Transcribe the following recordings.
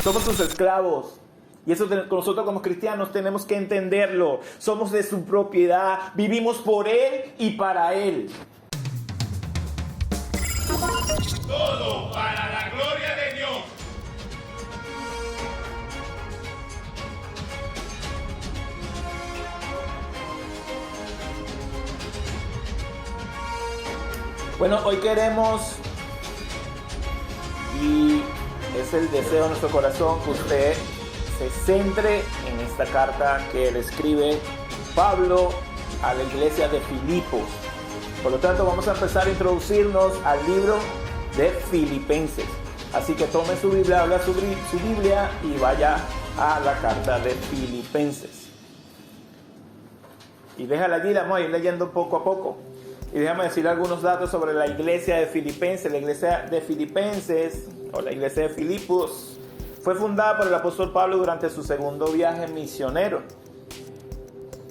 Somos sus esclavos. Y eso nosotros como cristianos tenemos que entenderlo. Somos de su propiedad. Vivimos por Él y para Él. Todo para la gloria de Dios. Bueno, hoy queremos, y es el deseo de nuestro corazón, que usted se centre en esta carta que le escribe Pablo a la iglesia de Filipos. Por lo tanto, vamos a empezar a introducirnos al libro de Filipenses. Así que tome su Biblia, abra su Biblia y vaya a la carta de Filipenses. Y déjala allí, la vamos a ir leyendo poco a poco. Y déjame decir algunos datos sobre la iglesia de Filipenses. La iglesia de Filipenses, o la iglesia de Filipos, fue fundada por el apóstol Pablo durante su segundo viaje misionero.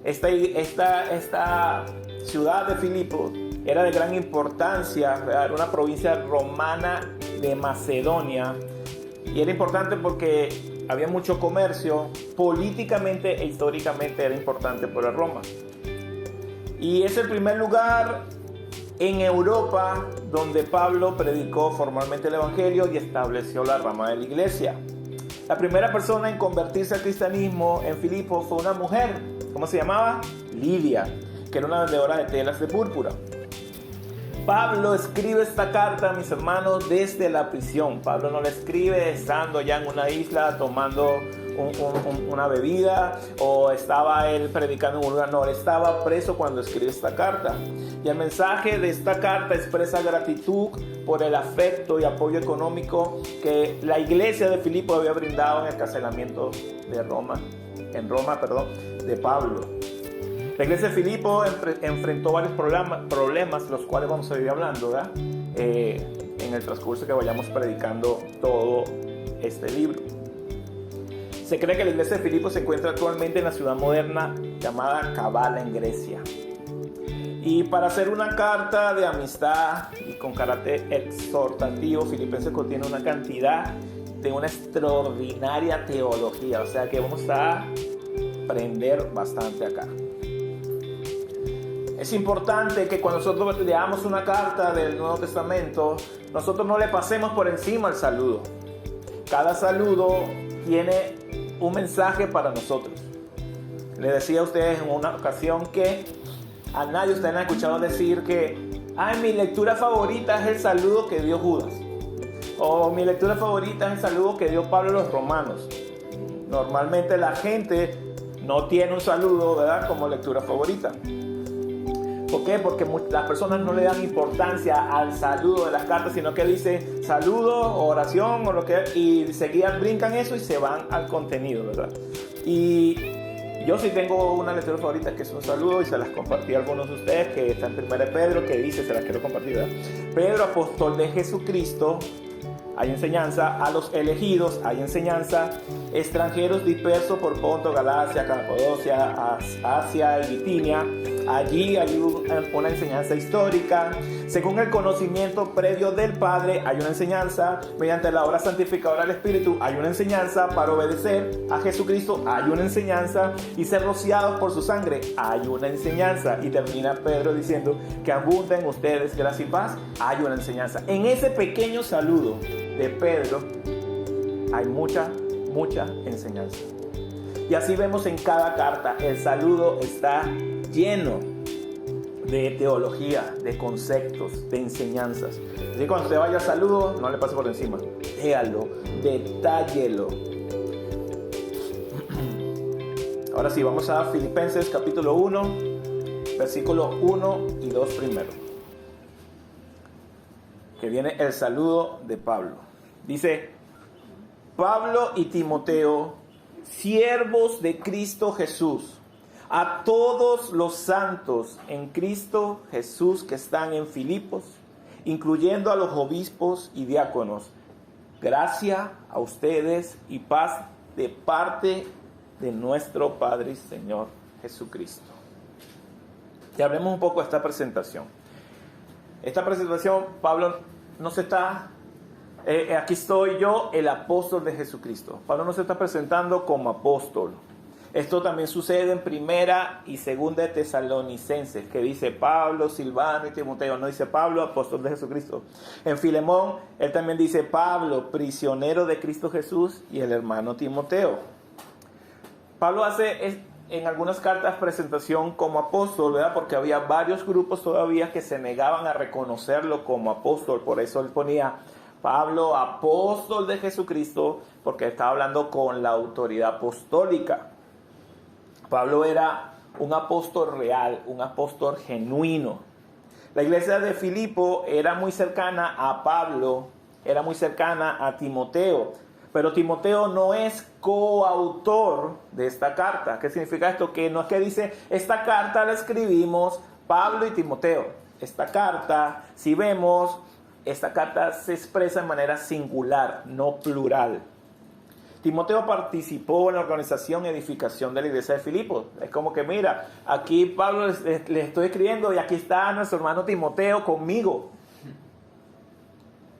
Esta ciudad de Filipos era de gran importancia, era una provincia romana de Macedonia. Y era importante porque había mucho comercio. Políticamente e históricamente era importante para Roma. Y es el primer lugar en Europa donde Pablo predicó formalmente el evangelio y estableció la rama de la iglesia. La primera persona en convertirse al cristianismo en Filipos fue una mujer. ¿Cómo se llamaba? Lidia, que era una vendedora de telas de púrpura. Pablo escribe esta carta, mis hermanos, desde la prisión. Pablo no la escribe estando ya en una isla tomando una bebida, o estaba él predicando en un lugar. No, él estaba preso cuando escribe esta carta. Y el mensaje de esta carta expresa gratitud por el afecto y apoyo económico que la iglesia de Filipos había brindado en el encarcelamiento de Pablo. La iglesia de Filipos enfrentó varios problemas, los cuales vamos a ir hablando, ¿verdad? En el transcurso que vayamos predicando todo este libro. Se cree que la iglesia de Filipos se encuentra actualmente en la ciudad moderna llamada Kavala, en Grecia. Y para hacer una carta de amistad y con carácter exhortativo, Filipenses contiene una cantidad de una extraordinaria teología. O sea que vamos a aprender bastante acá. Es importante que cuando nosotros leamos una carta del Nuevo Testamento, nosotros no le pasemos por encima el saludo. Cada saludo tiene un mensaje para nosotros. Le decía a ustedes en una ocasión que a nadie ustedes han escuchado decir que mi lectura favorita es el saludo que dio Judas, o mi lectura favorita es el saludo que dio Pablo a los romanos. Normalmente la gente no tiene un saludo, ¿verdad?, como lectura favorita. ¿Por qué? Porque las personas no le dan importancia al saludo de las cartas, sino que dicen saludo, oración o lo que, y seguidan, brincan eso y se van al contenido, ¿verdad? Y yo sí tengo una lectura favorita que es un saludo, y se las compartí a algunos de ustedes, que está en 1 Pedro, que dice, se las quiero compartir, ¿verdad? Pedro, apóstol de Jesucristo, hay enseñanza a los elegidos, hay enseñanza, extranjeros dispersos por Ponto, Galacia, Capadocia, Asia y Bitinia. Allí hay una enseñanza histórica. Según el conocimiento previo del Padre, hay una enseñanza. Mediante la obra santificadora del Espíritu, hay una enseñanza. Para obedecer a Jesucristo, hay una enseñanza. Y ser rociados por su sangre, hay una enseñanza. Y termina Pedro diciendo que abunden ustedes gracia y paz, hay una enseñanza. En ese pequeño saludo de Pedro hay mucha enseñanza. Y así vemos en cada carta, el saludo está lleno de teología, de conceptos, de enseñanzas. Así que cuando usted vaya al saludo, no le pase por encima, léalo, detállelo. Ahora sí, vamos a Filipenses capítulo 1, versículo 1 y 2 primero, que viene el saludo de Pablo. Dice: Pablo y Timoteo, siervos de Cristo Jesús, a todos los santos en Cristo Jesús que están en Filipos, incluyendo a los obispos y diáconos, gracia a ustedes y paz de parte de nuestro Padre y Señor Jesucristo. Y hablemos un poco de esta presentación. Esta presentación, Pablo no se está Aquí estoy yo, el apóstol de Jesucristo. Pablo no se está presentando como apóstol. Esto también sucede en primera y segunda de Tesalonicenses, que dice Pablo, Silvano y Timoteo. No dice Pablo, apóstol de Jesucristo. En Filemón, él también dice Pablo, prisionero de Cristo Jesús, y el hermano Timoteo. Pablo hace en algunas cartas presentación como apóstol, ¿verdad? Porque había varios grupos todavía que se negaban a reconocerlo como apóstol. Por eso él ponía Pablo, apóstol de Jesucristo, porque estaba hablando con la autoridad apostólica. Pablo era un apóstol real, un apóstol genuino. La iglesia de Filipo era muy cercana a Pablo, era muy cercana a Timoteo, pero Timoteo no es coautor de esta carta. ¿Qué significa esto? Que no es que dice, esta carta la escribimos Pablo y Timoteo. Esta carta, si vemos, esta carta se expresa de manera singular, no plural. Timoteo participó en la organización y edificación de la iglesia de Filipos. Es como que, mira, aquí Pablo le estoy escribiendo y aquí está nuestro hermano Timoteo conmigo.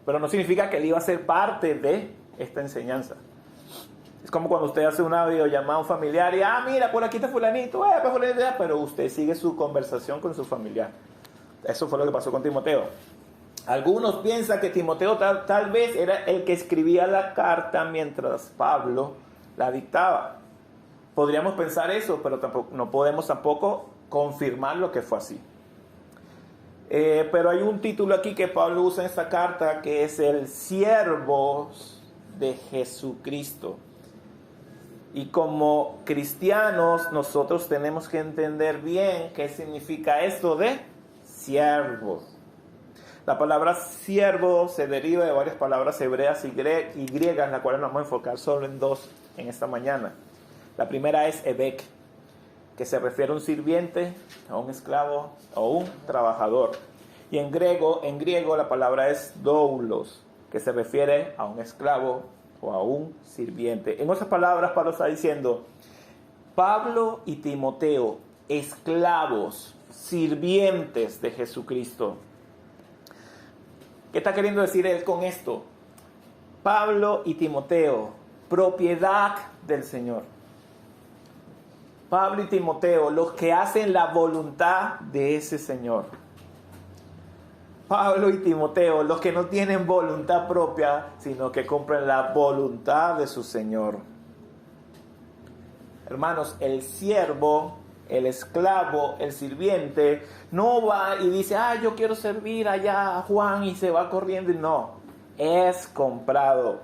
Pero no significa que él iba a ser parte de esta enseñanza. Es como cuando usted hace una videollamada a un familiar y, mira, por aquí está fulanito, pero usted sigue su conversación con su familiar. Eso fue lo que pasó con Timoteo. Algunos piensan que Timoteo tal vez era el que escribía la carta mientras Pablo la dictaba. Podríamos pensar eso, pero no podemos tampoco confirmar lo que fue así. Pero hay un título aquí que Pablo usa en esta carta que es el siervo de Jesucristo. Y como cristianos nosotros tenemos que entender bien qué significa esto de siervo. La palabra siervo se deriva de varias palabras hebreas y griegas, las cuales nos vamos a enfocar solo en dos en esta mañana. La primera es ebek, que se refiere a un sirviente, a un esclavo o un trabajador. Y en griego la palabra es doulos, que se refiere a un esclavo o a un sirviente. En otras palabras, Pablo está diciendo, Pablo y Timoteo, esclavos, sirvientes de Jesucristo. ¿Qué está queriendo decir él con esto? Pablo y Timoteo, propiedad del Señor. Pablo y Timoteo, los que hacen la voluntad de ese Señor. Pablo y Timoteo, los que no tienen voluntad propia, sino que cumplen la voluntad de su Señor. Hermanos, el siervo, el esclavo, el sirviente, no va y dice, yo quiero servir allá a Juan y se va corriendo. Y no, es comprado.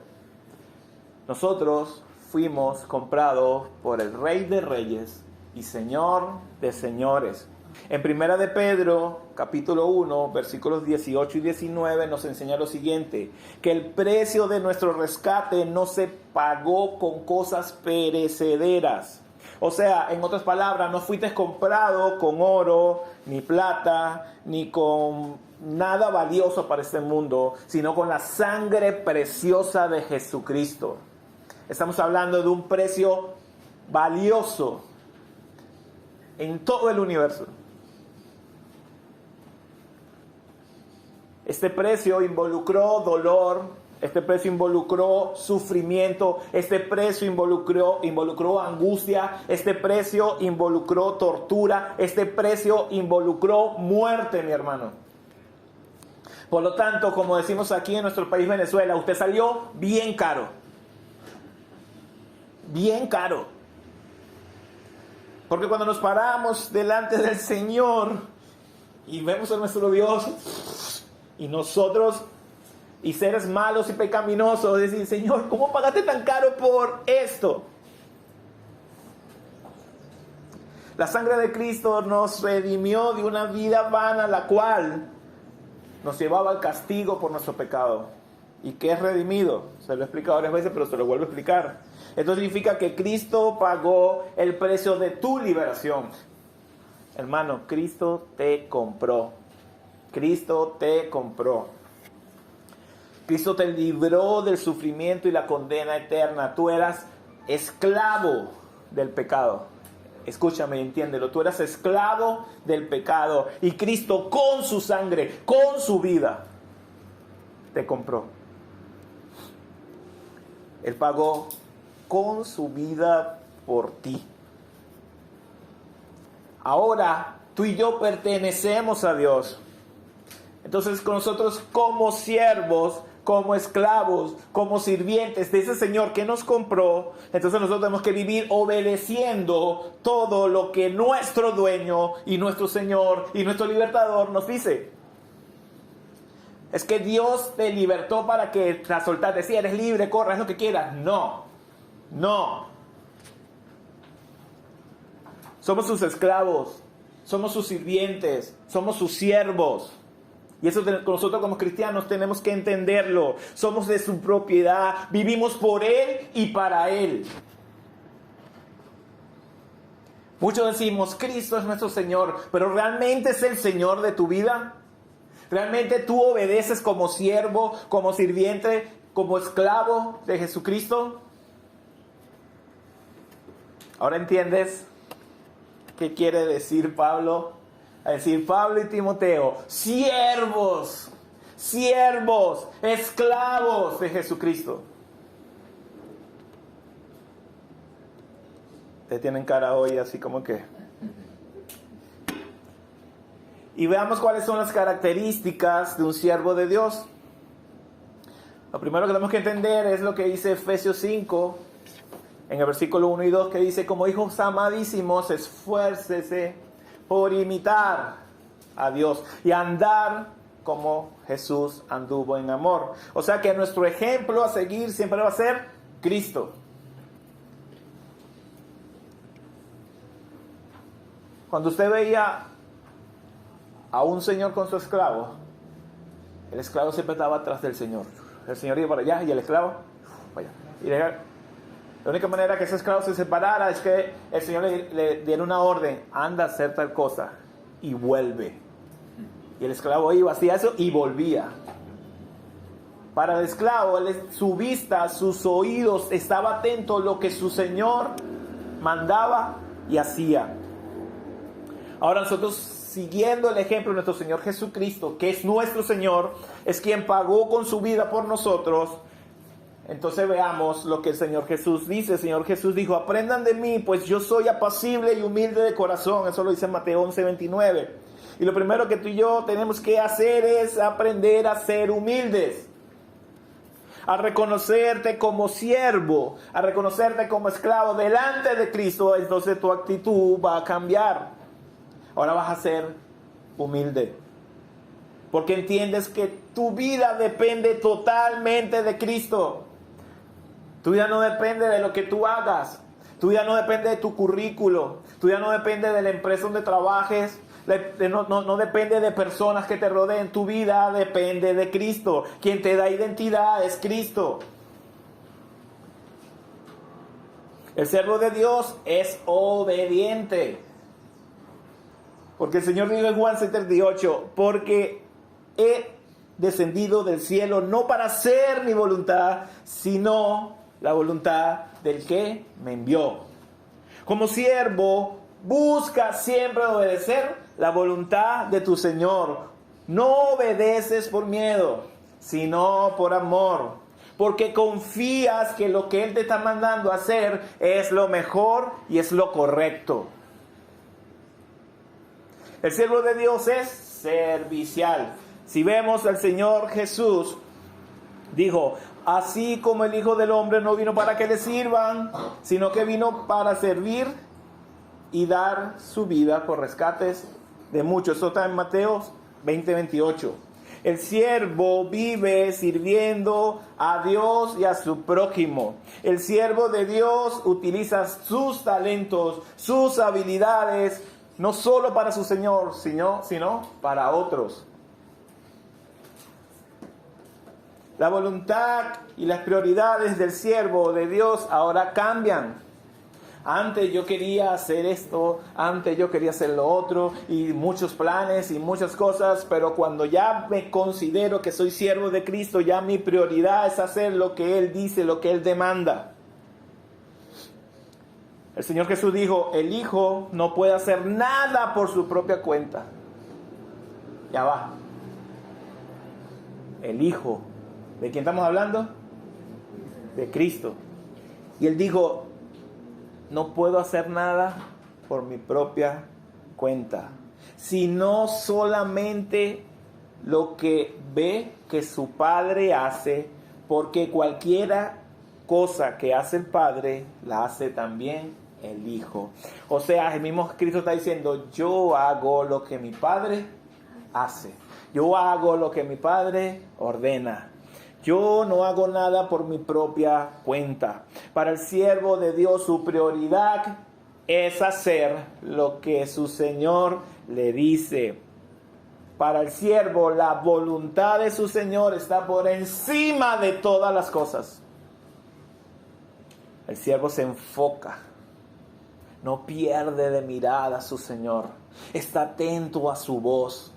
Nosotros fuimos comprados por el Rey de Reyes y Señor de Señores. En Primera de Pedro, capítulo 1, versículos 18 y 19, nos enseña lo siguiente, que el precio de nuestro rescate no se pagó con cosas perecederas. O sea, en otras palabras, no fuiste comprado con oro, ni plata, ni con nada valioso para este mundo, sino con la sangre preciosa de Jesucristo. Estamos hablando de un precio valioso en todo el universo. Este precio involucró dolor. Este precio involucró sufrimiento, este precio involucró angustia, este precio involucró tortura, este precio involucró muerte, mi hermano. Por lo tanto, como decimos aquí en nuestro país Venezuela, usted salió bien caro. Bien caro. Porque cuando nos paramos delante del Señor y vemos a nuestro Dios y nosotros y seres malos y pecaminosos, decir, Señor, ¿cómo pagaste tan caro por esto? La sangre de Cristo nos redimió de una vida vana, la cual nos llevaba al castigo por nuestro pecado. ¿Y qué es redimido? Se lo he explicado varias veces, pero se lo vuelvo a explicar. Esto significa que Cristo pagó el precio de tu liberación. Hermano, Cristo te compró. Cristo te compró. Cristo te libró del sufrimiento y la condena eterna. Tú eras esclavo del pecado. Escúchame, entiéndelo. Tú eras esclavo del pecado. Y Cristo con su sangre, con su vida, te compró. Él pagó con su vida por ti. Ahora tú y yo pertenecemos a Dios. Entonces nosotros como siervos, como esclavos, como sirvientes de ese Señor que nos compró, entonces nosotros tenemos que vivir obedeciendo todo lo que nuestro dueño y nuestro Señor y nuestro libertador nos dice. Es que Dios te libertó para que te soltaste. Sí, eres libre, corra, haz lo que quieras. No. Somos sus esclavos, somos sus sirvientes, somos sus siervos. Y eso nosotros como cristianos tenemos que entenderlo. Somos de su propiedad, vivimos por Él y para Él. Muchos decimos, Cristo es nuestro Señor, pero ¿realmente es el Señor de tu vida? ¿Realmente tú obedeces como siervo, como sirviente, como esclavo de Jesucristo? ¿Ahora entiendes qué quiere decir Pablo? A decir Pablo y Timoteo, siervos, esclavos de Jesucristo. Te tienen cara hoy así como que... Y veamos cuáles son las características de un siervo de Dios. Lo primero que tenemos que entender es lo que dice Efesios 5, en el versículo 1 y 2, que dice, como hijos amadísimos, esfuércese por imitar a Dios y andar como Jesús anduvo en amor. O sea que nuestro ejemplo a seguir siempre va a ser Cristo. Cuando usted veía a un señor con su esclavo, el esclavo siempre estaba atrás del señor. El señor iba para allá y el esclavo para allá. Y la única manera que ese esclavo se separara es que el señor le diera una orden, anda a hacer tal cosa y vuelve. Y el esclavo iba, hacía eso y volvía. Para el esclavo, su vista, sus oídos, estaba atento a lo que su señor mandaba y hacía. Ahora nosotros, siguiendo el ejemplo de nuestro Señor Jesucristo, que es nuestro Señor, es quien pagó con su vida por nosotros. Entonces veamos lo que el Señor Jesús dice. El Señor Jesús dijo, aprendan de mí, pues yo soy apacible y humilde de corazón. Eso lo dice en Mateo 11:29. Y lo primero que tú y yo tenemos que hacer es aprender a ser humildes. A reconocerte como siervo, a reconocerte como esclavo delante de Cristo. Entonces tu actitud va a cambiar. Ahora vas a ser humilde. Porque entiendes que tu vida depende totalmente de Cristo. Tu vida no depende de lo que tú hagas. Tu vida no depende de tu currículo. Tu vida no depende de la empresa donde trabajes. No depende de personas que te rodeen. Tu vida depende de Cristo. Quien te da identidad es Cristo. El siervo de Dios es obediente. Porque el Señor dijo en Juan 7:38, porque he descendido del cielo no para hacer mi voluntad, sino la voluntad del que me envió. Como siervo, busca siempre obedecer la voluntad de tu Señor. No obedeces por miedo, sino por amor. Porque confías que lo que Él te está mandando a hacer es lo mejor y es lo correcto. El siervo de Dios es servicial. Si vemos al Señor Jesús, dijo, así como el Hijo del Hombre no vino para que le sirvan, sino que vino para servir y dar su vida por rescates de muchos. Esto está en Mateo 20:28. El siervo vive sirviendo a Dios y a su prójimo. El siervo de Dios utiliza sus talentos, sus habilidades, no solo para su Señor, sino para otros. La voluntad y las prioridades del siervo de Dios ahora cambian. Antes yo quería hacer esto, antes yo quería hacer lo otro, y muchos planes y muchas cosas, pero cuando ya me considero que soy siervo de Cristo, ya mi prioridad es hacer lo que Él dice, lo que Él demanda. El Señor Jesús dijo, el Hijo no puede hacer nada por su propia cuenta. Ya va. El Hijo. ¿De quién estamos hablando? de Cristo. Y él dijo, no puedo hacer nada por mi propia cuenta, sino solamente lo que ve que su Padre hace, porque cualquiera cosa que hace el Padre, la hace también el Hijo. O sea, el mismo Cristo está diciendo, yo hago lo que mi Padre hace. Yo hago lo que mi Padre ordena. Yo no hago nada por mi propia cuenta. Para el siervo de Dios, su prioridad es hacer lo que su Señor le dice. Para el siervo, la voluntad de su Señor está por encima de todas las cosas. El siervo se enfoca, no pierde de mirada a su Señor, está atento a su voz,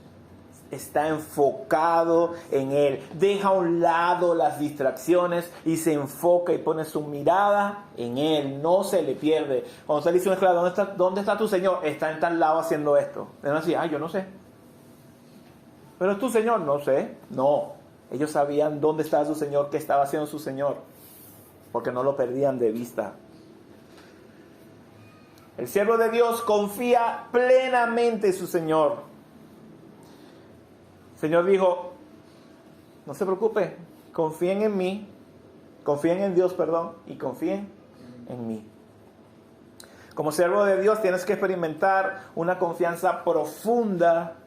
está enfocado en Él, deja a un lado las distracciones y se enfoca y pone su mirada en Él, no se le pierde. Cuando usted le dice a un esclavo, ¿dónde está tu Señor? Está en tal lado haciendo esto. Él decía, yo no sé. Pero tu Señor, no sé. No, ellos sabían dónde estaba su Señor, qué estaba haciendo su Señor, porque no lo perdían de vista. El siervo de Dios confía plenamente en su Señor. El Señor dijo, no se preocupe, confíen en mí, confíen en Dios, y confíen en mí. Como siervo de Dios tienes que experimentar una confianza profunda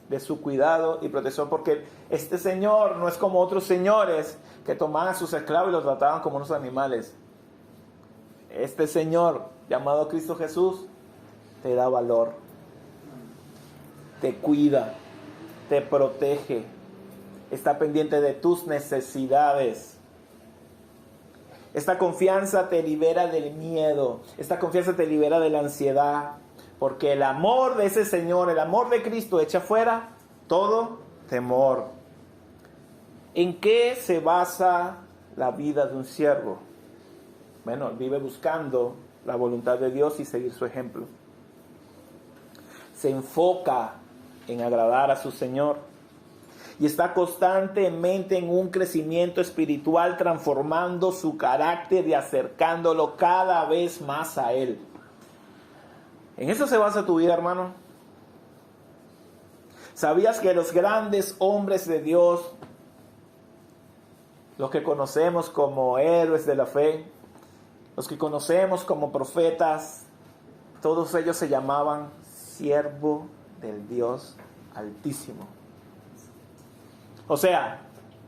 de su cuidado y protección, porque este Señor no es como otros señores que tomaban a sus esclavos y los trataban como unos animales. Este Señor, llamado Cristo Jesús, te da valor, te cuida, te protege, está pendiente de tus necesidades. Esta confianza te libera del miedo, esta confianza te libera de la ansiedad, porque el amor de ese Señor, el amor de Cristo echa fuera todo temor. ¿En qué se basa la vida de un siervo? Bueno, vive buscando la voluntad de Dios y seguir su ejemplo. Se enfoca en agradar a su Señor y está constantemente en un crecimiento espiritual, transformando su carácter y acercándolo cada vez más a Él. ¿En eso se basa tu vida, hermano? ¿Sabías que los grandes hombres de Dios, los que conocemos como héroes de la fe, los que conocemos como profetas, todos ellos se llamaban siervo del Dios Altísimo? O sea,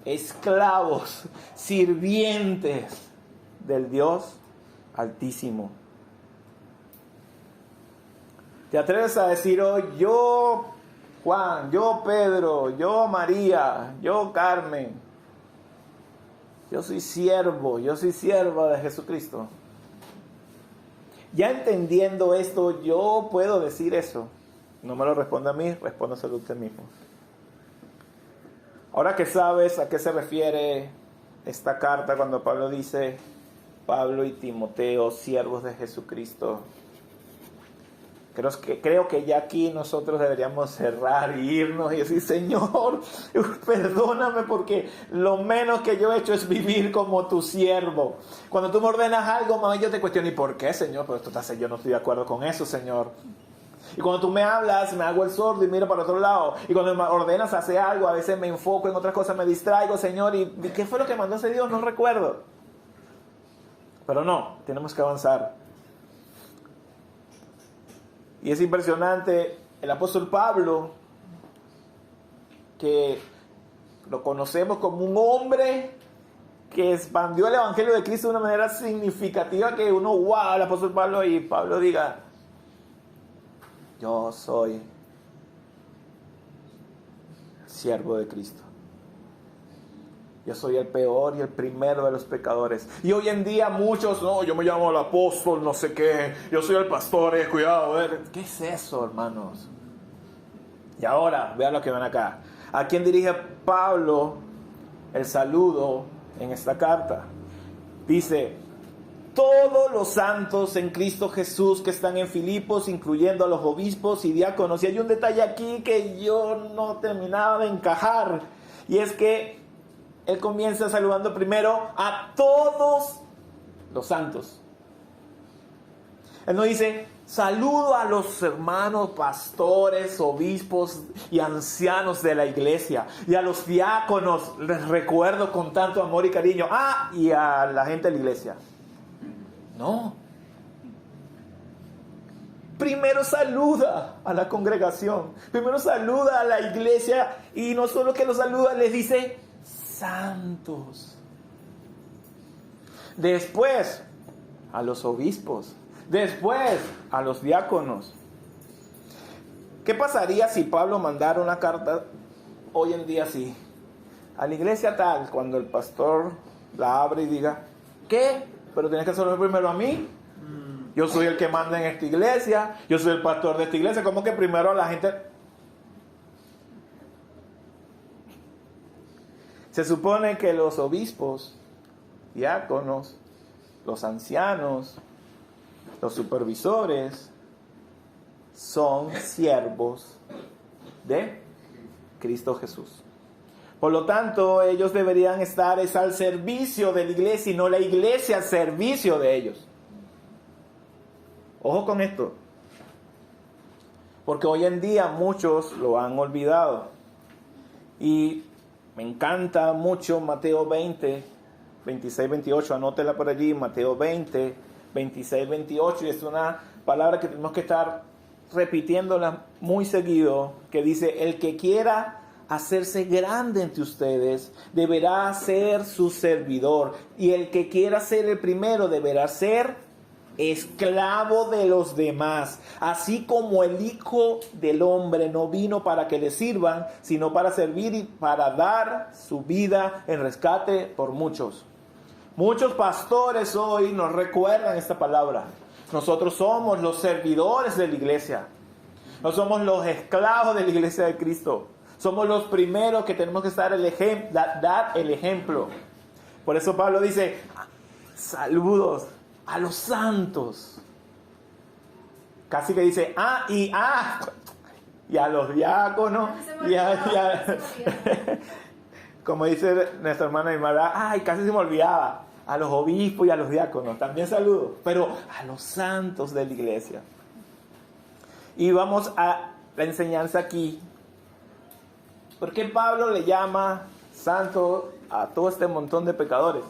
esclavos, sirvientes del Dios Altísimo. ¿Te atreves a decir hoy, yo Juan, yo Pedro, yo María, yo Carmen, yo soy siervo, yo soy sierva de Jesucristo? Ya entendiendo esto, yo puedo decir eso. No me lo responda a mí, respóndaselo a usted mismo. Ahora que sabes a qué se refiere esta carta cuando Pablo dice, Pablo y Timoteo, siervos de Jesucristo, creo que ya aquí nosotros deberíamos cerrar y irnos y decir, Señor, perdóname porque lo menos que yo he hecho es vivir como tu siervo. Cuando tú me ordenas algo, más yo te cuestiono, ¿y por qué, Señor? Pero yo no estoy de acuerdo con eso, Señor. Y cuando tú me hablas, me hago el sordo y miro para otro lado. Y cuando me ordenas hacer algo, a veces me enfoco en otras cosas, me distraigo, Señor. ¿Y qué fue lo que mandó ese Dios? No recuerdo. Pero no, tenemos que avanzar. Y es impresionante, el apóstol Pablo, que lo conocemos como un hombre que expandió el evangelio de Cristo de una manera significativa, que uno, wow, el apóstol Pablo, y Pablo diga, yo soy siervo de Cristo. Yo soy el peor y el primero de los pecadores. Y hoy en día muchos, no, yo me llamo el apóstol, no sé qué, yo soy el pastor, cuidado, a ver. ¿Qué es eso, hermanos? Y ahora, vean lo que ven acá. ¿A quién dirige Pablo el saludo en esta carta? Dice, todos los santos en Cristo Jesús que están en Filipos, incluyendo a los obispos y diáconos. Y hay un detalle aquí que yo no terminaba de encajar. Y es que él comienza saludando primero a todos los santos. Él no dice, saludo a los hermanos pastores, obispos y ancianos de la iglesia. Y a los diáconos les recuerdo con tanto amor y cariño. Y a la gente de la iglesia. No. Primero saluda a la congregación. Primero saluda a la iglesia. Y no solo que los saluda, les dice santos. Después a los obispos. Después a los diáconos. ¿Qué pasaría si Pablo mandara una carta hoy en día así? A la iglesia tal, cuando el pastor la abre y diga, ¿qué? Pero tienes que hacerlo primero a mí. Yo soy el que manda en esta iglesia. Yo soy el pastor de esta iglesia. ¿Cómo que primero a la gente? Se supone que los obispos, diáconos, los ancianos, los supervisores son siervos de Cristo Jesús. Por lo tanto, ellos deberían estar al servicio de la iglesia y no la iglesia al servicio de ellos. Ojo con esto. Porque hoy en día muchos lo han olvidado. Y me encanta mucho Mateo 20, 26, 28. Anótela por allí, Mateo 20, 26, 28. Y es una palabra que tenemos que estar repitiéndola muy seguido. Que dice, el que quiera hacerse grande entre ustedes deberá ser su servidor. Y el que quiera ser el primero deberá ser esclavo de los demás, así como el Hijo del Hombre no vino para que le sirvan, sino para servir y para dar su vida en rescate por muchos. Muchos pastores hoy nos recuerdan esta palabra. Nosotros somos los servidores de la iglesia. No somos los esclavos de la iglesia de Cristo. Somos los primeros que tenemos que dar el ejemplo. Por eso Pablo dice, saludos a los santos. Casi que dice, y a los diáconos, como dice nuestra hermana Imara, casi se me olvidaba, a los obispos y a los diáconos, también saludo, pero a los santos de la iglesia. Y vamos a la enseñanza aquí. ¿Por qué Pablo le llama santo a todo este montón de pecadores?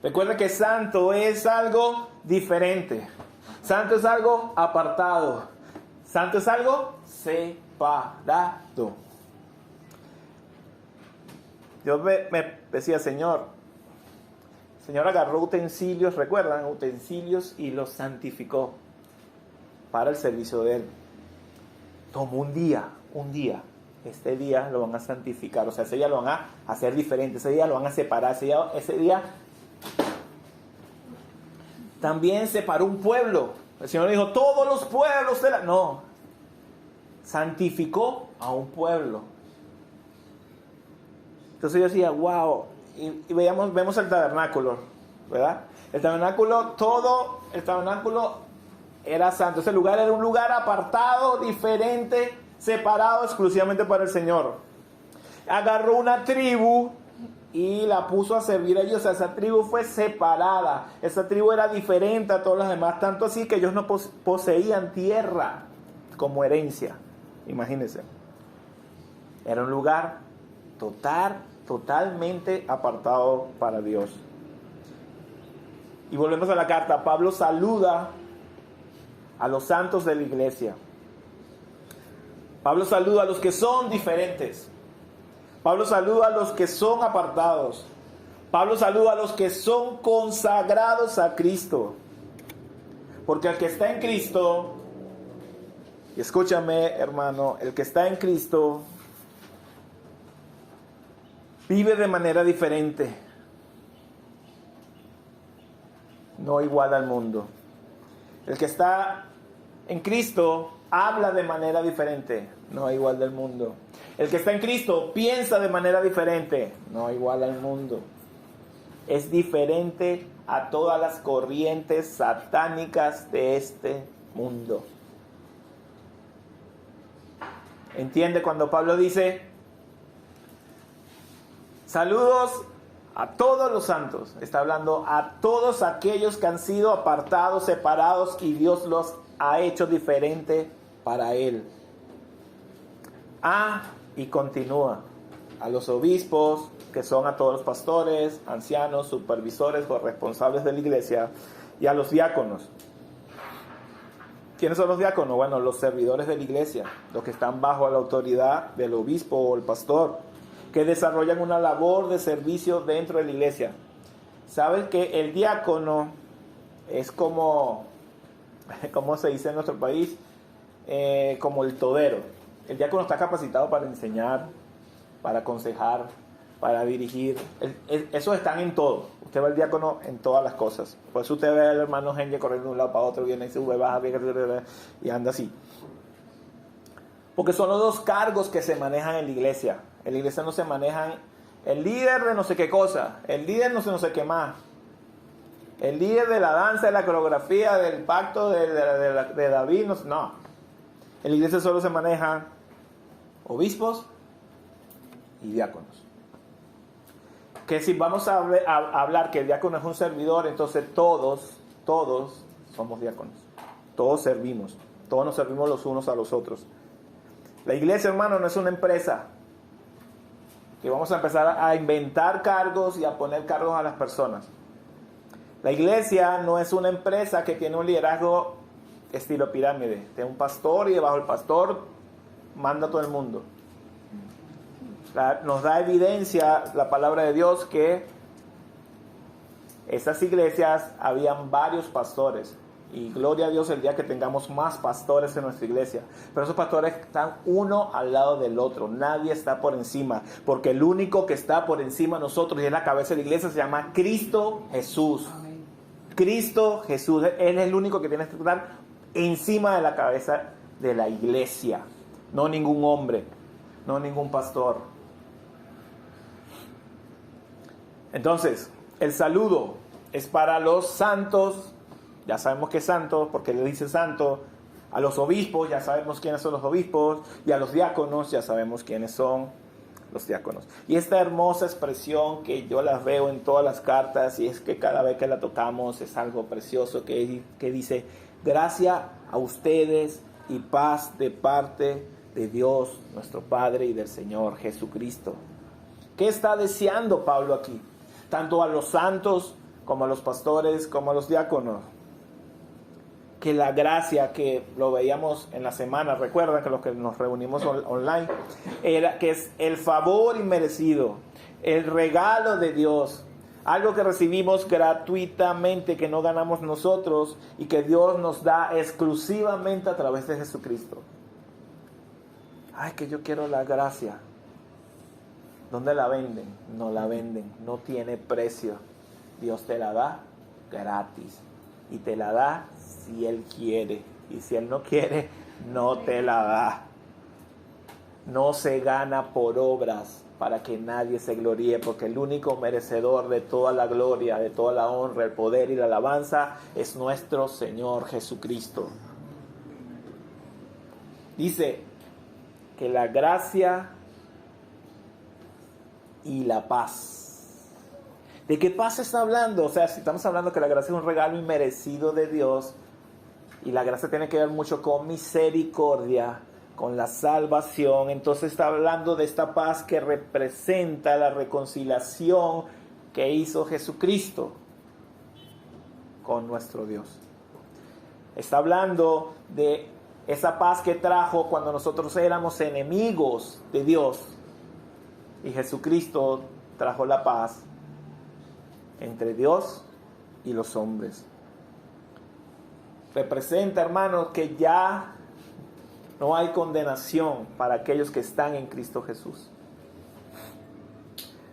Recuerda que santo es algo diferente. Santo es algo apartado. Santo es algo separado. Yo me decía, Señor agarró utensilios, ¿recuerdan? Utensilios y los santificó para el servicio de Él. Tomó un día. Este día lo van a santificar. O sea, ese día lo van a hacer diferente. Ese día lo van a separar. Ese día también separó un pueblo. El Señor dijo, todos los pueblos No. Santificó a un pueblo. Entonces yo decía, wow. Y vemos el tabernáculo, ¿verdad? El tabernáculo era santo. Ese lugar era un lugar apartado, diferente, separado exclusivamente para el Señor. Agarró una tribu y la puso a servir a ellos. O sea, esa tribu fue separada. Esa tribu era diferente a todas las demás. Tanto así que ellos no poseían tierra como herencia. Imagínense. Era un lugar totalmente apartado para Dios. Y volvemos a la carta. Pablo saluda a los santos de la iglesia. Pablo saluda a los que son diferentes. Pablo saluda a los que son apartados. Pablo saluda a los que son consagrados a Cristo. Porque el que está en Cristo, y escúchame, hermano, el que está en Cristo vive de manera diferente. No igual al mundo. El que está en Cristo habla de manera diferente, no igual del mundo. El que está en Cristo piensa de manera diferente, no igual al mundo. Es diferente a todas las corrientes satánicas de este mundo. ¿Entiende cuando Pablo dice, Saludos a todos los santos. Está hablando a todos aquellos que han sido apartados, separados, y Dios los ha hecho diferente para Él. Y continúa. A los obispos, que son a todos los pastores, ancianos, supervisores o responsables de la iglesia, y a los diáconos. ¿Quiénes son los diáconos? Bueno, los servidores de la iglesia, los que están bajo la autoridad del obispo o el pastor, que desarrollan una labor de servicio dentro de la iglesia. ¿Sabes que el diácono es como se dice en nuestro país? Como el todero. El diácono está capacitado para enseñar, para aconsejar, para dirigir. Esos están en todo. Usted ve al diácono en todas las cosas. Por eso usted ve al hermano Henry corriendo de un lado para otro, viene y sube, baja, y anda así. Porque son los dos cargos que se manejan en la iglesia. En la iglesia no se manejan el líder de no sé qué cosa, el líder no sé qué más, el líder de la danza, de la coreografía, del pacto de David, no. En la iglesia solo se manejan obispos y diáconos. Que si vamos a hablar que el diácono es un servidor, entonces todos somos diáconos. Todos servimos. Todos nos servimos los unos a los otros. La iglesia, hermano, no es una empresa que vamos a empezar a inventar cargos y a poner cargos a las personas. La iglesia no es una empresa que tiene un liderazgo estilo pirámide. Tiene un pastor y debajo del pastor manda a todo el mundo. Nos da evidencia la palabra de Dios que estas iglesias habían varios pastores. Y gloria a Dios el día que tengamos más pastores en nuestra iglesia. Pero esos pastores están uno al lado del otro. Nadie está por encima. Porque el único que está por encima de nosotros y es la cabeza de la iglesia se llama Cristo Jesús. Amén. Cristo Jesús. Él es el único que tiene que estar encima de la cabeza de la iglesia. No ningún hombre. No ningún pastor. Entonces, el saludo es para los santos. Ya sabemos que es santo, porque le dice santo. A los obispos, ya sabemos quiénes son los obispos. Y a los diáconos, ya sabemos quiénes son los diáconos. Y esta hermosa expresión que yo la veo en todas las cartas, y es que cada vez que la tocamos es algo precioso, que dice: gracia a ustedes y paz de parte de Dios, nuestro Padre, y del Señor Jesucristo. ¿Qué está deseando Pablo aquí? Tanto a los santos, como a los pastores, como a los diáconos. Que la gracia, que lo veíamos en la semana, recuerdan que los que nos reunimos online, era que es el favor inmerecido, el regalo de Dios, algo que recibimos gratuitamente, que no ganamos nosotros y que Dios nos da exclusivamente a través de Jesucristo. Ay, que yo quiero la gracia. ¿Dónde la venden? No la venden, no tiene precio. Dios te la da gratis. Y te la da si Él quiere. Y si Él no quiere, no te la da. No se gana por obras para que nadie se gloríe, porque el único merecedor de toda la gloria, de toda la honra, el poder y la alabanza es nuestro Señor Jesucristo. Dice que la gracia y la paz. ¿De qué paz está hablando? O sea, si estamos hablando que la gracia es un regalo inmerecido de Dios, y la gracia tiene que ver mucho con misericordia, con la salvación, entonces está hablando de esta paz que representa la reconciliación que hizo Jesucristo con nuestro Dios. Está hablando de esa paz que trajo cuando nosotros éramos enemigos de Dios, y Jesucristo trajo la paz entre Dios y los hombres. Representa, hermanos, que ya no hay condenación para aquellos que están en Cristo Jesús.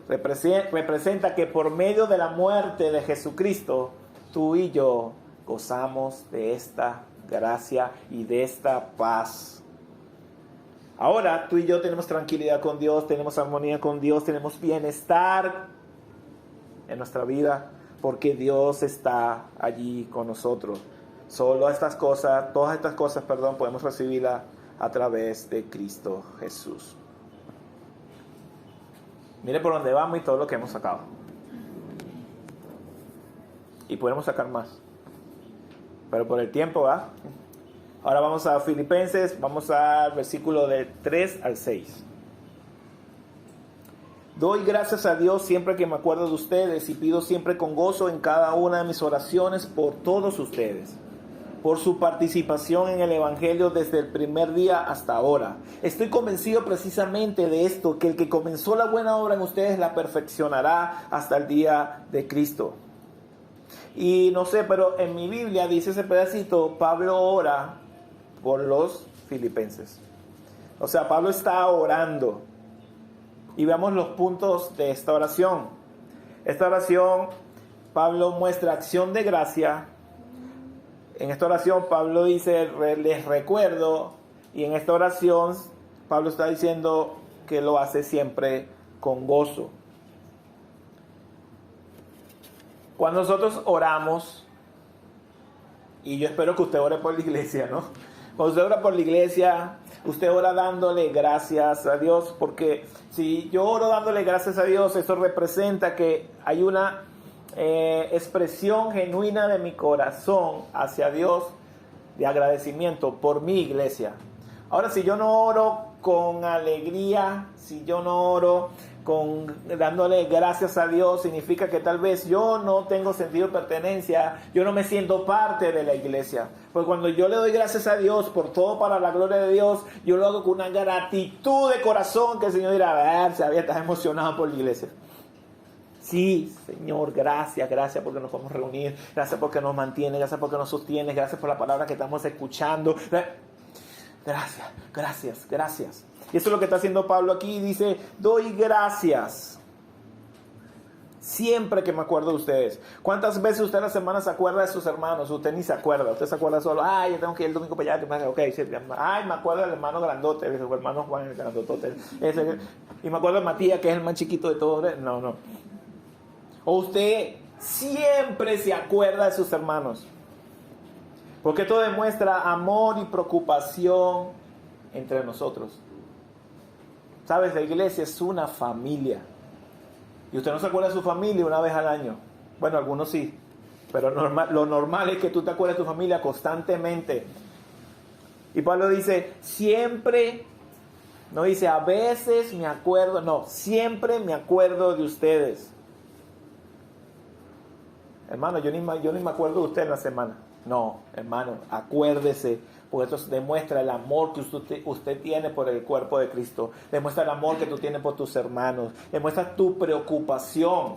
Representa que por medio de la muerte de Jesucristo, tú y yo gozamos de esta gracia y de esta paz. Ahora tú y yo tenemos tranquilidad con Dios, tenemos armonía con Dios, tenemos bienestar en nuestra vida, porque Dios está allí con nosotros. Todas estas cosas, podemos recibirlas a través de Cristo Jesús. Mire por dónde vamos y todo lo que hemos sacado. Y podemos sacar más. Pero por el tiempo, ¿va? Ahora vamos a Filipenses, vamos al versículo de 3 al 6. Doy gracias a Dios siempre que me acuerdo de ustedes y pido siempre con gozo en cada una de mis oraciones por todos ustedes, por su participación en el Evangelio desde el primer día hasta ahora. Estoy convencido precisamente de esto, que el que comenzó la buena obra en ustedes la perfeccionará hasta el día de Cristo. Y no sé, pero en mi Biblia dice ese pedacito, Pablo ora por los filipenses. O sea, Pablo está orando. Y veamos los puntos de esta oración. Esta oración, Pablo muestra acción de gracia. En esta oración Pablo dice, les recuerdo, y en esta oración Pablo está diciendo que lo hace siempre con gozo. Cuando nosotros oramos, y yo espero que usted ore por la iglesia, ¿no? Cuando usted ora por la iglesia, usted ora dándole gracias a Dios, porque si yo oro dándole gracias a Dios, eso representa que hay una expresión genuina de mi corazón hacia Dios de agradecimiento por mi iglesia. Ahora, si yo no oro con alegría, si yo no oro dándole gracias a Dios, significa que tal vez yo no tengo sentido de pertenencia, yo no me siento parte de la iglesia. Pues cuando yo le doy gracias a Dios por todo para la gloria de Dios, yo lo hago con una gratitud de corazón que el Señor dirá, a ver, sabía, estás emocionado por la iglesia. Sí, Señor, gracias porque nos podemos reunir, gracias porque nos mantiene, gracias porque nos sostiene, gracias por la palabra que estamos escuchando. Gracias. Y eso es lo que está haciendo Pablo aquí. Dice, doy gracias siempre que me acuerdo de ustedes. ¿Cuántas veces usted a la semana se acuerda de sus hermanos? Usted ni se acuerda. Usted se acuerda solo, ay, yo tengo que ir el domingo para allá. Ok, sí, ay, me acuerdo del hermano grandote, el hermano Juan, el grandotote. Y me acuerdo de Matías, que es el más chiquito de todos. No. O usted siempre se acuerda de sus hermanos. Porque esto demuestra amor y preocupación entre nosotros. ¿Sabes? La iglesia es una familia. Y usted no se acuerda de su familia una vez al año. Bueno, algunos sí. Pero lo normal es que tú te acuerdes de tu familia constantemente. Y Pablo dice, siempre, no dice a veces me acuerdo, no, siempre me acuerdo de ustedes. Hermano, yo ni me acuerdo de usted en la semana. No, hermano, acuérdese, porque esto demuestra el amor que usted tiene por el cuerpo de Cristo, demuestra el amor que tú tienes por tus hermanos, demuestra tu preocupación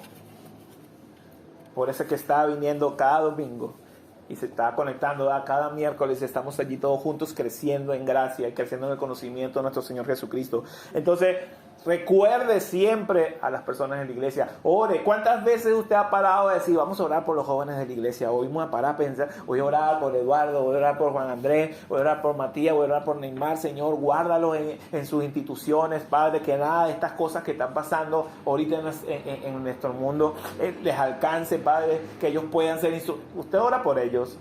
por ese que está viniendo cada domingo y se está conectando cada miércoles. Estamos allí todos juntos creciendo en gracia y creciendo en el conocimiento de nuestro Señor Jesucristo. Entonces, recuerde siempre a las personas en la iglesia. Ore. ¿Cuántas veces usted ha parado a decir, vamos a orar por los jóvenes de la iglesia? Hoy vamos a parar a pensar, voy a orar por Eduardo, voy a orar por Juan Andrés, voy a orar por Matías, voy a orar por Neymar. Señor, guárdalos en sus instituciones, Padre, que nada de estas cosas que están pasando ahorita en nuestro mundo les alcance, Padre, que ellos puedan ser usted ora por ellos.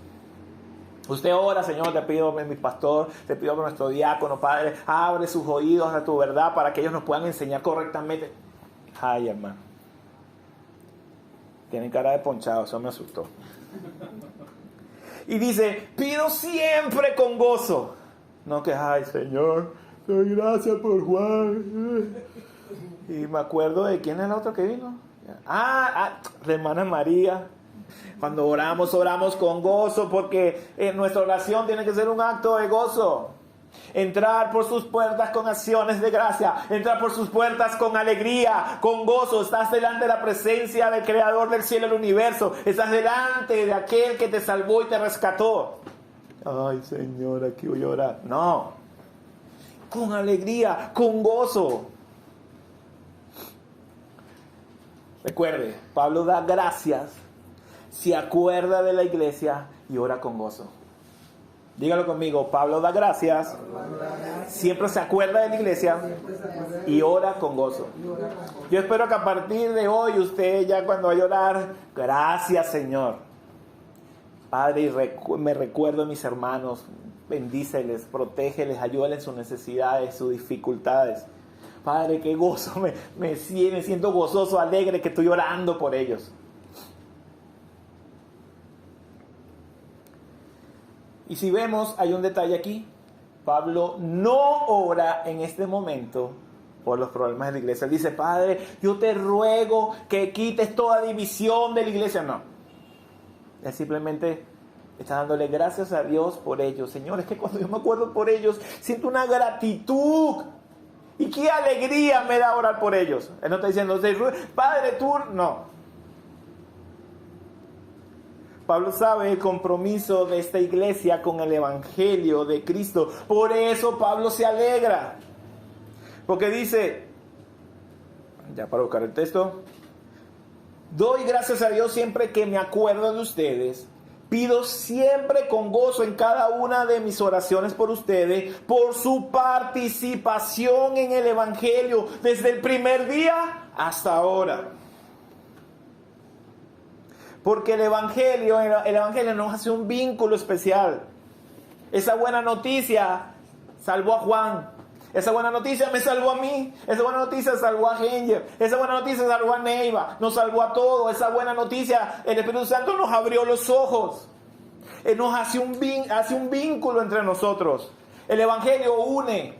Usted ora, Señor, te pido por mi pastor, te pido por nuestro diácono, Padre, abre sus oídos a tu verdad para que ellos nos puedan enseñar correctamente. Ay, hermano. Tienen cara de ponchado, eso me asustó. Y dice, pido siempre con gozo. No que, ay, Señor, doy gracias por Juan. Y me acuerdo de quién es el otro que vino. La hermana María. Cuando oramos con gozo, porque nuestra oración tiene que ser un acto de gozo. Entrar por sus puertas con acciones de gracia, entrar por sus puertas con alegría, con gozo. Estás delante de la presencia del Creador del cielo y del universo. Estás delante de aquel que te salvó y te rescató. Ay, Señor, aquí voy a orar. No, con alegría, con gozo. Recuerde, Pablo da gracias, se acuerda de la iglesia y ora con gozo. Dígalo conmigo, Pablo da gracias, siempre se acuerda de la iglesia y ora con gozo. Yo espero que a partir de hoy usted ya cuando vaya a orar, gracias Señor. Padre, me recuerdo a mis hermanos, bendíceles, protégeles, ayúdales en sus necesidades, sus dificultades. Padre, qué gozo, me siento gozoso, alegre que estoy orando por ellos. Y si vemos, hay un detalle aquí. Pablo no ora en este momento por los problemas de la iglesia. Él dice, Padre, yo te ruego que quites toda división de la iglesia. No. Él simplemente está dándole gracias a Dios por ellos. Señor, es que cuando yo me acuerdo por ellos, siento una gratitud. Y qué alegría me da orar por ellos. Él no está diciendo, Padre, tú... No. Pablo sabe el compromiso de esta iglesia con el Evangelio de Cristo. Por eso Pablo se alegra. Porque dice, ya para buscar el texto, doy gracias a Dios siempre que me acuerdo de ustedes. Pido siempre con gozo en cada una de mis oraciones por ustedes, por su participación en el Evangelio desde el primer día hasta ahora. Porque el Evangelio nos hace un vínculo especial. Esa buena noticia salvó a Juan. Esa buena noticia me salvó a mí. Esa buena noticia salvó a Henger. Esa buena noticia salvó a Neiva. Nos salvó a todos. Esa buena noticia, el Espíritu Santo nos abrió los ojos. Él nos hace un vínculo entre nosotros. El Evangelio une.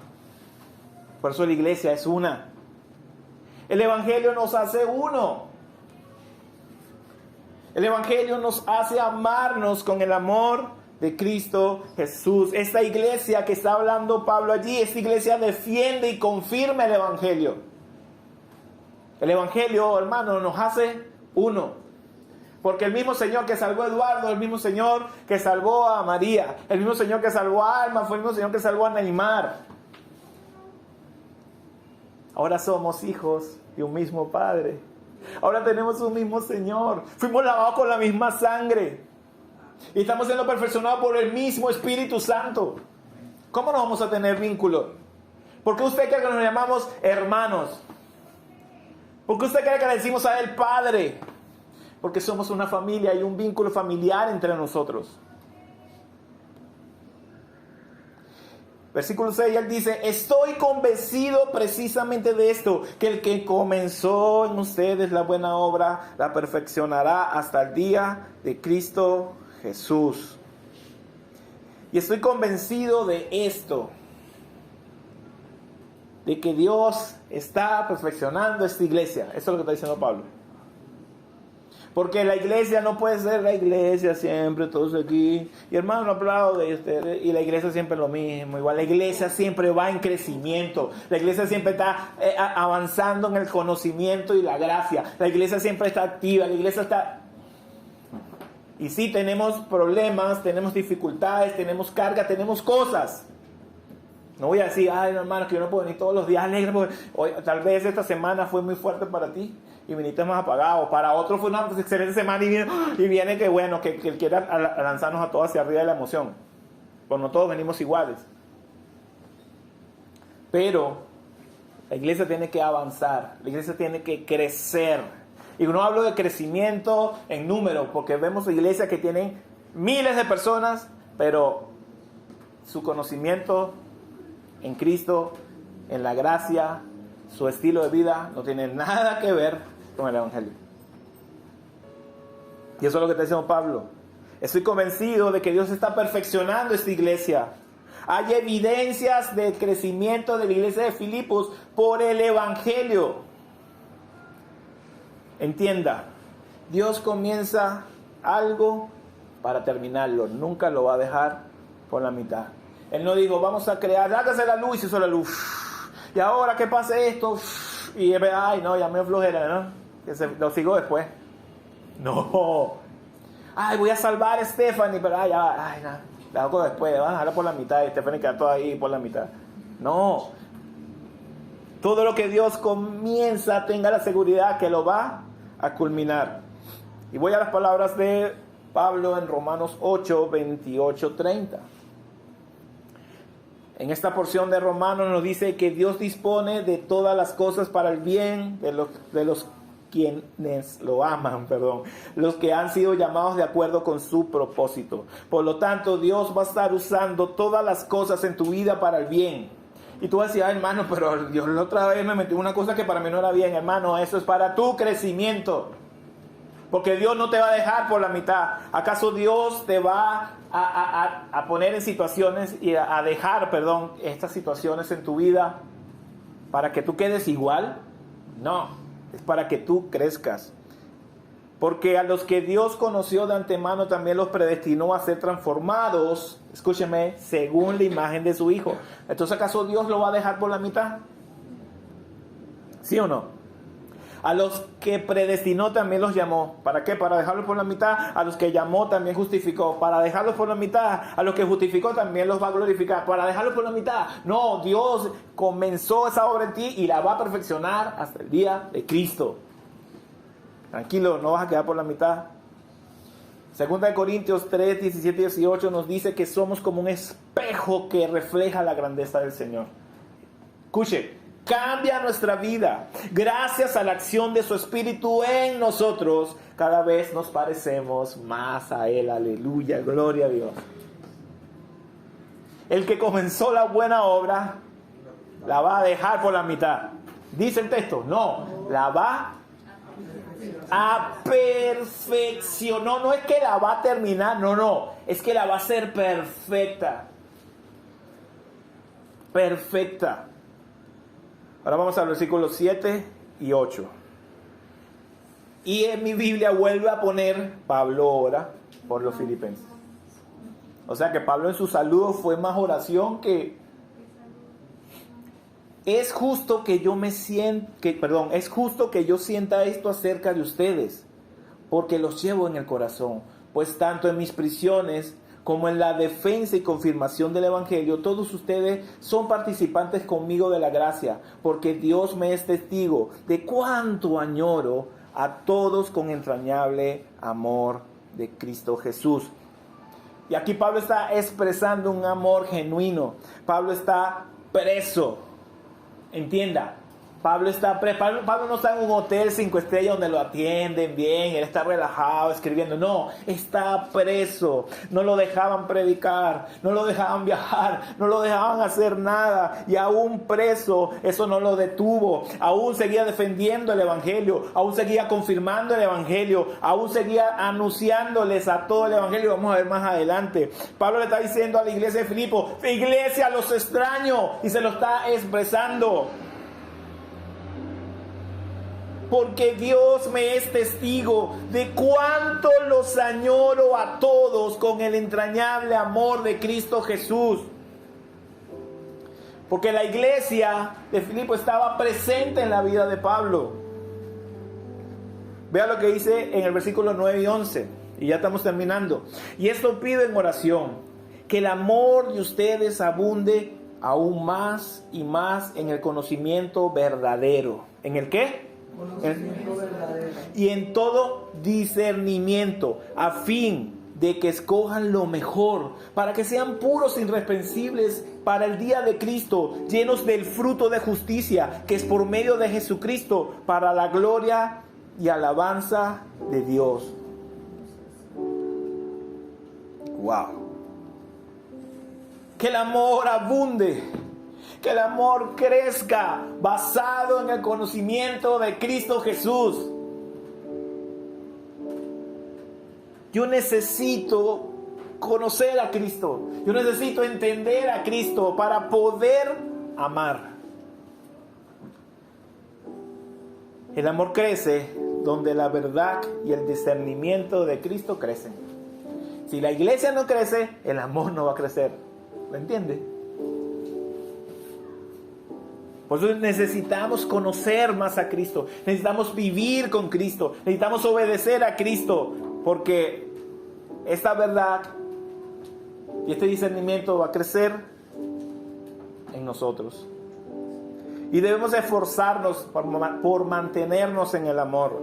Por eso la iglesia es una. El Evangelio nos hace uno. El Evangelio nos hace amarnos con el amor de Cristo Jesús. Esta iglesia que está hablando Pablo allí, esta iglesia defiende y confirma el Evangelio. El Evangelio, hermano, nos hace uno. Porque el mismo Señor que salvó a Eduardo, el mismo Señor que salvó a María, el mismo Señor que salvó a Alma, fue el mismo Señor que salvó a Neymar. Ahora somos hijos de un mismo Padre. Ahora tenemos un mismo Señor. Fuimos lavados con la misma sangre. Y estamos siendo perfeccionados por el mismo Espíritu Santo. ¿Cómo no vamos a tener vínculo? ¿Por qué usted cree que nos llamamos hermanos? ¿Por qué usted cree que le decimos a Él Padre? Porque somos una familia y un vínculo familiar entre nosotros. Versículo 6, él dice, estoy convencido precisamente de esto, que el que comenzó en ustedes la buena obra, la perfeccionará hasta el día de Cristo Jesús. Y estoy convencido de esto, de que Dios está perfeccionando esta iglesia. Eso es lo que está diciendo Pablo. Porque la iglesia no puede ser la iglesia siempre, todos aquí. Y hermano, no aplaudo de ustedes. Y la iglesia siempre es lo mismo. Igual la iglesia siempre va en crecimiento. La iglesia siempre está avanzando en el conocimiento y la gracia. La iglesia siempre está activa. La iglesia está... Y sí, tenemos problemas, tenemos dificultades, tenemos carga, tenemos cosas. No voy a decir, ay hermano, que yo no puedo venir todos los días alegre porque hoy, tal vez esta semana fue muy fuerte para ti y viniste más apagado. Para otro fue una excelente semana y viene que bueno, que quiera lanzarnos a todos hacia arriba de la emoción. Pues no todos venimos iguales. Pero la iglesia tiene que avanzar, la iglesia tiene que crecer. Y no hablo de crecimiento en número, porque vemos iglesias que tienen miles de personas, pero su conocimiento en Cristo, en la gracia, su estilo de vida no tiene nada que ver con el Evangelio. Y eso es lo que está diciendo Pablo. Estoy convencido de que Dios está perfeccionando esta iglesia. Hay evidencias de crecimiento de la iglesia de Filipos por el Evangelio. Entienda, Dios comienza algo para terminarlo. Nunca lo va a dejar por la mitad. Él no dijo, vamos a crear, hágase la luz, y hizo la luz. Y ahora que pase esto, y ay no, ya me flojera, ¿no? Que lo sigo después. No. Ay, voy a salvar a Stephanie, pero ay, no, la hago después, van a dejarla por la mitad, y Stephanie queda toda ahí por la mitad. No. Todo lo que Dios comienza, tenga la seguridad que lo va a culminar. Y voy a las palabras de Pablo en Romanos 8, 28, 30. En esta porción de Romanos nos dice que Dios dispone de todas las cosas para el bien de los quienes lo aman, los que han sido llamados de acuerdo con su propósito. Por lo tanto, Dios va a estar usando todas las cosas en tu vida para el bien. Y tú decías, hermano, pero Dios la otra vez me metió una cosa que para mí no era bien. Hermano, eso es para tu crecimiento. Porque Dios no te va a dejar por la mitad. ¿Acaso Dios te va a poner en situaciones y a dejar, estas situaciones en tu vida para que tú quedes igual? No, es para que tú crezcas. Porque a los que Dios conoció de antemano también los predestinó a ser transformados, escúcheme, según la imagen de su Hijo. Entonces, ¿acaso Dios lo va a dejar por la mitad? ¿Sí o no? A los que predestinó también los llamó. ¿Para qué? Para dejarlos por la mitad. A los que llamó también justificó. Para dejarlos por la mitad. A los que justificó también los va a glorificar. Para dejarlos por la mitad. No, Dios comenzó esa obra en ti y la va a perfeccionar hasta el día de Cristo. Tranquilo, no vas a quedar por la mitad. Segunda de Corintios 3, 17 y 18 nos dice que somos como un espejo que refleja la grandeza del Señor. Escuche, cambia nuestra vida. Gracias a la acción de su Espíritu en nosotros, cada vez nos parecemos más a Él. Aleluya, gloria a Dios. El que comenzó la buena obra, la va a dejar por la mitad. Dice el texto, no, la va a perfeccionar. No es que la va a terminar, no, es que la va a hacer perfecta. Perfecta. Ahora vamos al versículo 7 y 8. Y en mi Biblia vuelve a poner, Pablo ora por los filipenses. O sea que Pablo en su saludo fue más oración que... Es justo que yo sienta esto acerca de ustedes, porque los llevo en el corazón, pues tanto en mis prisiones como en la defensa y confirmación del Evangelio, todos ustedes son participantes conmigo de la gracia, porque Dios me es testigo de cuánto añoro a todos con entrañable amor de Cristo Jesús. Y aquí Pablo está expresando un amor genuino. Pablo está preso. Entienda, Pablo no está en un hotel 5 estrellas donde lo atienden bien, él está relajado escribiendo. No, está preso. No lo dejaban predicar, no lo dejaban viajar, no lo dejaban hacer nada. Y aún preso, eso no lo detuvo. Aún seguía defendiendo el Evangelio, aún seguía confirmando el Evangelio, aún seguía anunciándoles a todo el Evangelio. Vamos a ver más adelante. Pablo le está diciendo a la iglesia de Filipo, iglesia, los extraño, y se lo está expresando. Porque Dios me es testigo de cuánto los añoro a todos con el entrañable amor de Cristo Jesús. Porque la iglesia de Filipo estaba presente en la vida de Pablo. Vea lo que dice en el versículo 9 y 11. Y ya estamos terminando. Y esto pido en oración, que el amor de ustedes abunde aún más y más en el conocimiento verdadero. ¿En el qué? Y en todo discernimiento, a fin de que escojan lo mejor, para que sean puros e irreprensibles para el día de Cristo, llenos del fruto de justicia, que es por medio de Jesucristo, para la gloria y alabanza de Dios. Wow. Que el amor abunde, que el amor crezca basado en el conocimiento de Cristo Jesús. Yo necesito conocer a Cristo. Yo necesito entender a Cristo para poder amar. El amor crece donde la verdad y el discernimiento de Cristo crecen. Si la iglesia no crece, el amor no va a crecer. ¿Lo entiende? Por eso necesitamos conocer más a Cristo. Necesitamos vivir con Cristo. Necesitamos obedecer a Cristo. Porque esta verdad y este discernimiento va a crecer en nosotros. Y debemos esforzarnos por mantenernos en el amor.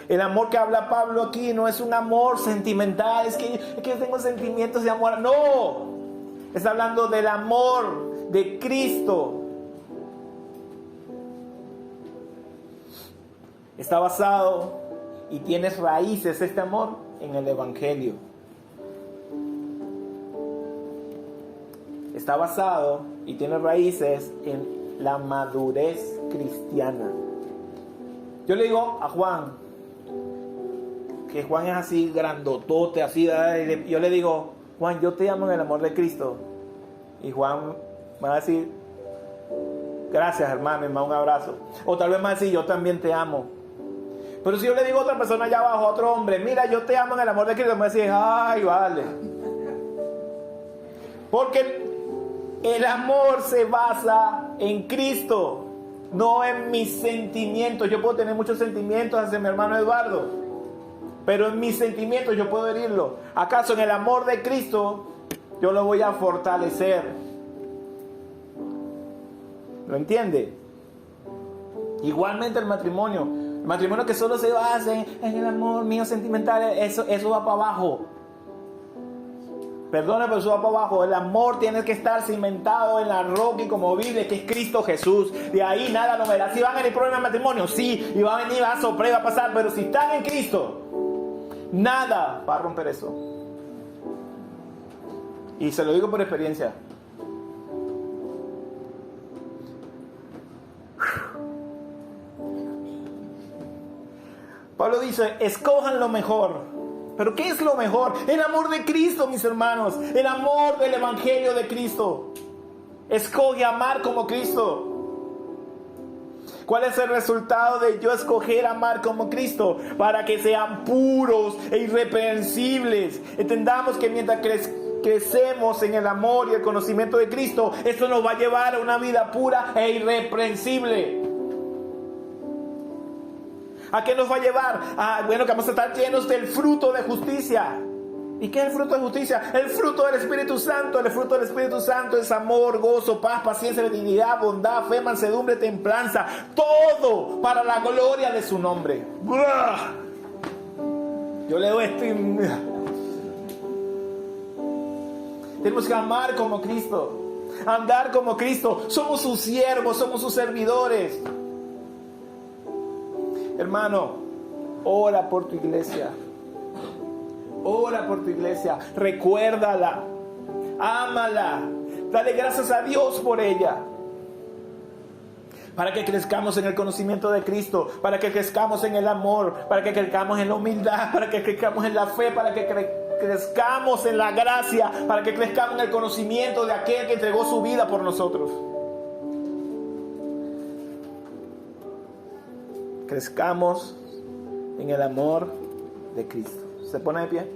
El amor que habla Pablo aquí no es un amor sentimental. Es que yo tengo sentimientos de amor. No. Está hablando del amor de Cristo. Está basado y tienes raíces este amor en el Evangelio. está basado y tiene raíces en la madurez cristiana. Yo le digo a Juan, que Juan es así grandotote, así, yo le digo, Juan, yo te amo en el amor de Cristo. Y Juan me va a decir, gracias hermano, y me da un abrazo. O tal vez me va a decir, yo también te amo. Pero si yo le digo a otra persona allá abajo, a otro hombre, mira, yo te amo en el amor de Cristo, me va a decir, ay, vale. Porque el amor se basa en Cristo, no en mis sentimientos. Yo puedo tener muchos sentimientos hacia mi hermano Eduardo, pero en mis sentimientos yo puedo herirlo. ¿Acaso en el amor de Cristo yo lo voy a fortalecer? ¿Lo entiende? Igualmente el matrimonio que solo se basa en el amor mío sentimental, eso va para abajo. Perdona, pero eso va para abajo. El amor tiene que estar cimentado en la roca y como vive, que es Cristo Jesús. De ahí nada lo verá. Si van a venir problemas en matrimonio, sí, y va a venir, va a soplar, va a pasar, pero si están en Cristo, nada va a romper eso. Y se lo digo por experiencia. Pablo dice, escojan lo mejor. ¿Pero qué es lo mejor? El amor de Cristo, mis hermanos. El amor del Evangelio de Cristo. Escoge amar como Cristo. ¿Cuál es el resultado de yo escoger amar como Cristo? Para que sean puros e irreprensibles. Entendamos que mientras crecemos en el amor y el conocimiento de Cristo, esto nos va a llevar a una vida pura e irreprensible. ¿A qué nos va a llevar? Bueno, que vamos a estar llenos del fruto de justicia. ¿Y qué es el fruto de justicia? El fruto del Espíritu Santo. El fruto del Espíritu Santo es amor, gozo, paz, paciencia, benignidad, bondad, fe, mansedumbre, templanza. Todo para la gloria de su nombre. Yo leo esto y... Tenemos que amar como Cristo. Andar como Cristo. Somos sus siervos, somos sus servidores. Hermano, ora por tu iglesia. Ora por tu iglesia. Recuérdala. Ámala. Dale gracias a Dios por ella. Para que crezcamos en el conocimiento de Cristo. Para que crezcamos en el amor. Para que crezcamos en la humildad. Para que crezcamos en la fe. Para que crezcamos en la gracia. Para que crezcamos en el conocimiento de aquel que entregó su vida por nosotros. Crezcamos en el amor de Cristo. ¿Se pone de pie?